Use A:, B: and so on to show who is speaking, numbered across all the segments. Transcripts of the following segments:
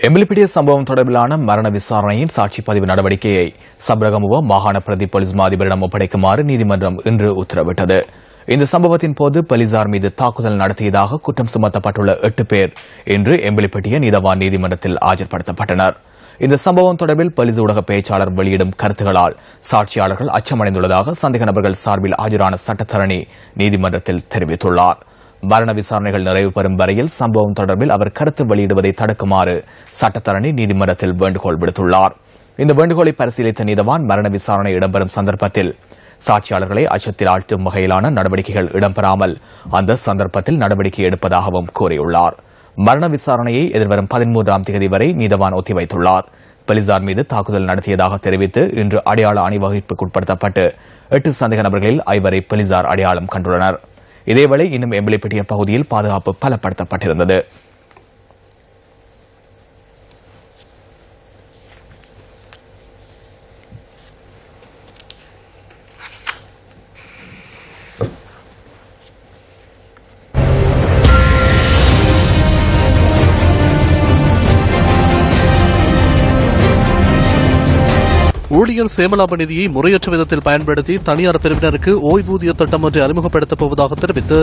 A: எம்பிலிப்பிட்டிய சம்பவம் தொடர்பிலான மரண விசாரணையின் சாட்சி பதிவு நடவடிக்கையை சப்ரகமுவ மாகாண பிரதி போலீஸ் மா அதிபரிடம் ஒப்படைக்குமாறு நீதிமன்றம் இன்று உத்தரவிட்டது. இந்த சம்பவத்தின் போது போலீசார் மீது தாக்குதல் நடத்தியதாக குற்றம் சுமத்தப்பட்டுள்ள 8 பேர் இன்று எம்பிலிப்பிட்டிய நீதவான் நீதிமன்றத்தில் ஆஜர்படுத்தப்பட்டனர். இந்த சம்பவம் தொடர்பில் போலீஸ் ஊடக பேச்சாளர் வெளியிடும் கருத்துகளால் சாட்சியாளர்கள் அச்சமடைந்துள்ளதாக சந்தேக நபர்கள் சார்பில் ஆஜரான சட்டத்தரணி நீதிமன்றத்தில் தெரிவித்துள்ளார். மரண விசாரணைகள் நிறைவு பெறும் வரையில் சம்பவம் தொடர்பில் அவர் கருத்து வெளியிடுவதை தடுக்குமாறு சட்டத்தரணி நீதிமன்றத்தில் வேண்டுகோள் விடுத்துள்ளார். இந்த வேண்டுகோளை பரிசீலித்த நீதவான் மரண விசாரணை இடம்பெறும் சந்தர்ப்பத்தில் சாட்சியாளர்களை அச்சத்தில் ஆழ்த்தும் வகையிலான நடவடிக்கைகள் இடம்பெறாமல் அந்த சந்தர்ப்பத்தில் நடவடிக்கை எடுப்பதாகவும் கூறியுள்ளார். மரண விசாரணையை எதிர்வரும் 13ஆம் தேதி வரை நீதவான் ஒத்திவைத்துள்ளார். போலீசார் மீது தாக்குதல் நடத்தியதாக தெரிவித்து இன்று அடையாள அணிவகுப்புக்குட்படுத்தப்பட்டு 8 சந்தேக நபர்களில் 5 போலீசார் அடையாளம் கண்டுள்ளனர். இதேவேளை இன்னும் எம்பிலிப்பிட்டிய பகுதியில் பாதுகாப்பு பலப்படுத்தப்பட்டிருந்தது.
B: ஊழியர் சேமலாப நிதியை முறையற்ற விதத்தில் பயன்படுத்தி தனியார் பிரிவினருக்கு ஓய்வூதிய திட்டம் ஒன்றை அறிமுகப்படுத்தப் போவதாக தெரிவித்து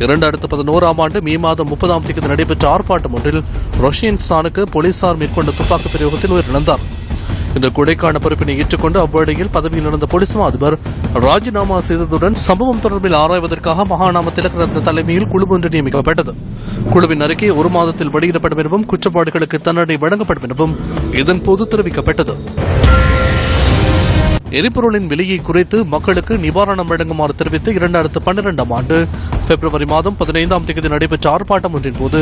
B: 2011ஆம் ஆண்டு மே மாதம் 30ஆம் தேதி நடைபெற்ற ஆர்ப்பாட்டம் ஒன்றில் ரொஷியன் சானுக்கு போலீசார் மேற்கொண்ட துப்பாக்கி பிரயோகத்தில் உயிரிழந்தார். இந்த கொடைக்கான பொறுப்பினை ஏற்றுக்கொண்டு அவ்வேளையில் பதவியில் இருந்த போலீஸ் அதிபர் ராஜினாமா செய்ததுடன் சம்பவம் தொடர்பில் ஆராய்வதற்காக மகாநாம திலகரத்ன தலைமையில் குழு ஒன்று நியமிக்கப்பட்டது. குழுவின் அறிக்கை 1 மாதத்தில் வெளியிடப்படும் எனவும் குற்றவாளிகளுக்கு தண்டனை வழங்கப்படும் எனவும் இதன்போது தெரிவிக்கப்பட்டது. எரிபொருளின் விலையை குறைத்து மக்களுக்கு நிவாரணம் வழங்குமாறு தெரிவித்து 2012ஆம் ஆண்டு பிப்ரவரி மாதம் 15ஆம் தேதி நடைபெற்ற ஆர்ப்பாட்டம் ஒன்றின் போது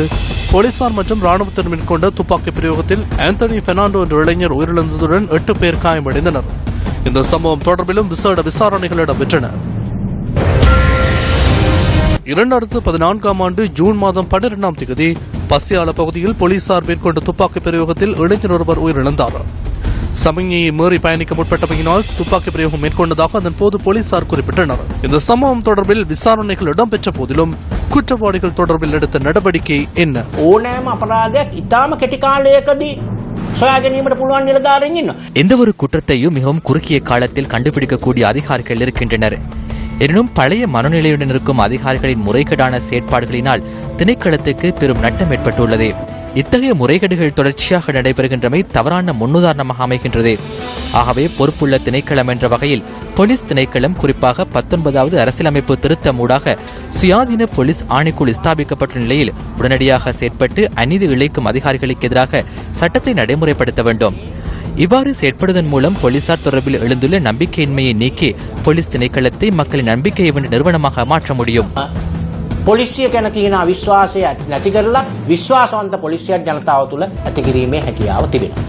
B: போலீசார் மற்றும் ராணுவத்தினர் மேற்கொண்ட துப்பாக்கி பிரயோகத்தில் ஆந்தனி பெர்னாண்டோ என்ற இளைஞர் உயிரிழந்ததுடன் 8 பேர் காயமடைந்தனர். இந்த சம்பவம் தொடர்பிலும் விசேட விசாரணைகள் இடம்பெற்றன. 2014ஆம் ஆண்டு ஜூன் மாதம் 12ஆம் தேதி பசியால பகுதியில் போலீசார் மேற்கொண்ட துப்பாக்கி பிரயோகத்தில் இளைஞர் ஒருவர் உயிரிழந்தார். சமஞ்ஞையை மீறி பயணிக்க முற்பட்டமையினால் துப்பாக்கி பிரயோகம் மேற்கொண்டதாக அதன் போது போலீசார் குறிப்பிட்டனர். இந்த சம்பவம் தொடர்பில் விசாரணைகள் இடம்பெற்ற போதிலும் குற்றவாளிகள் தொடர்பில் எடுத்த நடவடிக்கை என்ன?
C: ඕනෑම අපරාධයක් ඉතාම කෙටි කාලයකදී සොයා ගැනීමට පුළුවන් නිලධාරීන් ඉන්නවා.
D: எந்த ஒரு குற்றத்தையும் மிகவும் குறுகிய காலத்தில் கண்டுபிடிக்கக்கூடிய அதிகாரிகள் இருக்கின்றனர். எனினும் பழைய மனநிலையுடன் இருக்கும் அதிகாரிகளின் முறைகேடான செயற்பாடுகளினால் திணைக்களத்துக்கு பெரும் நட்டம் ஏற்பட்டுள்ளது. இத்தகைய முறைகேடுகள் தொடர்ச்சியாக நடைபெறுகின்றமை தவறான முன்னுதாரணமாக அமைகின்றது. ஆகவே பொறுப்புள்ள திணைக்களம் என்ற வகையில் போலீஸ் திணைக்களம் குறிப்பாக 19வது அரசியலமைப்பு திருத்தம் ஊடாக சுயாதீன போலீஸ் ஆணைக்குழு ஸ்தாபிக்கப்பட்ட நிலையில் உடனடியாக செயற்பட்டு அநீதி இழைக்கும் அதிகாரிகளுக்கு எதிராக சட்டத்தை நடைமுறைப்படுத்த வேண்டும். இவ்வாறு செயற்படுவதன் மூலம் போலீசார் தொடர்பில் எழுந்துள்ள நம்பிக்கையின்மையை நீக்கி போலீஸ் திணைக்களத்தை மக்களின் நம்பிக்கையை வென்ற நிறுவனமாக மாற்ற முடியும்.
C: පොලිසිය ගැන තියෙන අවිශ්වාසය නැති කරලා විශ්වාසවන්ත පොලිසියක් ජනතාව තුළ ඇති කිරීමේ හැකියාව තිබෙනවා.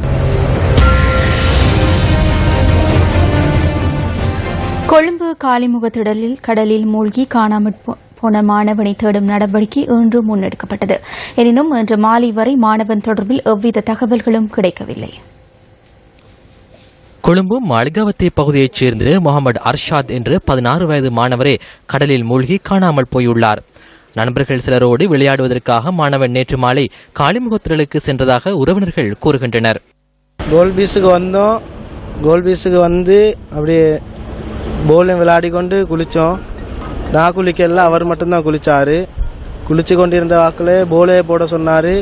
E: கொழும்பு காலிமுகத்திடலில் கடலில் மூழ்கி காணாமற் போன மாணவனை தேடும் நடவடிக்கை இன்று முன்னெடுக்கப்பட்டது. எனினும் இன்று மாலை வரை மாணவன் தொடர்பில் எவ்வித தகவல்களும் கிடைக்கவில்லை.
D: கொழும்பு மாளிகாவத்தை பகுதியைச் சேர்ந்த முகமது அர்ஷாத் என்ற 16 வயது மாணவரே கடலில் மூழ்கி காணாமல் போயுள்ளார். நண்பர்கள் சிலரோடு விளையாடுவதற்காக மாணவன் நேற்று மாலை காலிமுகத்திடலுக்கு சென்றதாக உறவினர்கள் கூறுகின்றனர்.
F: கோல் பீஸுக்கு வந்து அப்படியே போலையும் விளையாடி கொண்டு குளித்தோம். நான் குளிக்கல, அவர் மட்டும்தான் குளித்தார். குளிச்சு கொண்டிருந்த வாக்கில் போலையை போட சொன்னார்.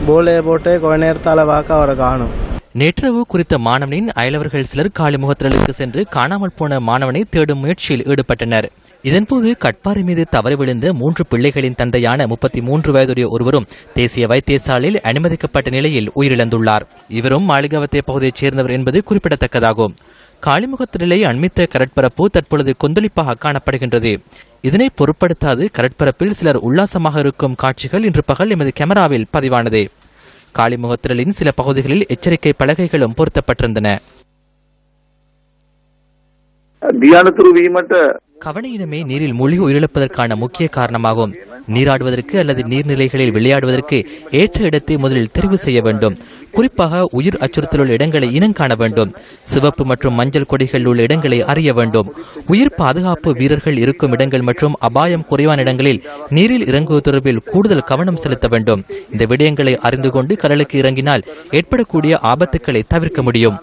F: போலையை போட்டு கொஞ்ச நேரத்தால் வாக்க அவரை காணும்.
D: நேற்றிரவு குறித்த மாணவனின் அயலவர்கள் சிலர் காலிமுகத்திடலுக்கு சென்று காணாமல் போன மாணவனை தேடும் முயற்சியில் ஈடுபட்டனர். இதன்போது கட்பாறை மீது தவறி விழுந்த 3 பிள்ளைகளின் தந்தையான 33 வயதுடைய ஒருவரும் தேசிய வைத்தியசாலையில் அனுமதிக்கப்பட்ட நிலையில் உயிரிழந்துள்ளார். இவரும் மாளிகாவத்தை பகுதியைச் சேர்ந்தவர் என்பது குறிப்பிடத்தக்கதாகும். காலிமுகத்திடலை அண்மித்த கடற்பரப்பு தற்பொழுது கொந்தளிப்பாக காணப்படுகின்றது. இதனை பொருட்படுத்தாது கடற்பரப்பில் சிலர் உல்லாசமாக இருக்கும் காட்சிகள் இன்று பகல் எமது கேமராவில் பதிவானது. காலிமுகத்திடலின் சில பகுதிகளில் எச்சரிக்கை பலகைகளும் பொருத்தப்பட்டிருந்தன.
G: දියනතුරු වීමට
D: கவனையினமே நீரில் மூழ்கி உயிரிழப்பதற்கான முக்கிய காரணமாகும். நீராடுவதற்கு அல்லது நீர்நிலைகளில் விளையாடுவதற்கு ஏற்ற இடத்தை முதலில் தெரிவு செய்ய வேண்டும். குறிப்பாக உயிர் அச்சுறுத்தல் உள்ள இடங்களை இனம் காண வேண்டும். சிவப்பு மற்றும் மஞ்சள் கொடிகள் உள்ள இடங்களை அறிய வேண்டும். உயிர் பாதுகாப்பு வீரர்கள் இருக்கும் இடங்கள் மற்றும் அபாயம் குறைவான இடங்களில் நீரில் இறங்குவது தொடர்பில் கூடுதல் கவனம் செலுத்த வேண்டும். இந்த விடயங்களை அறிந்து கொண்டு கடலுக்கு இறங்கினால் ஏற்படக்கூடிய ஆபத்துக்களை தவிர்க்க முடியும்.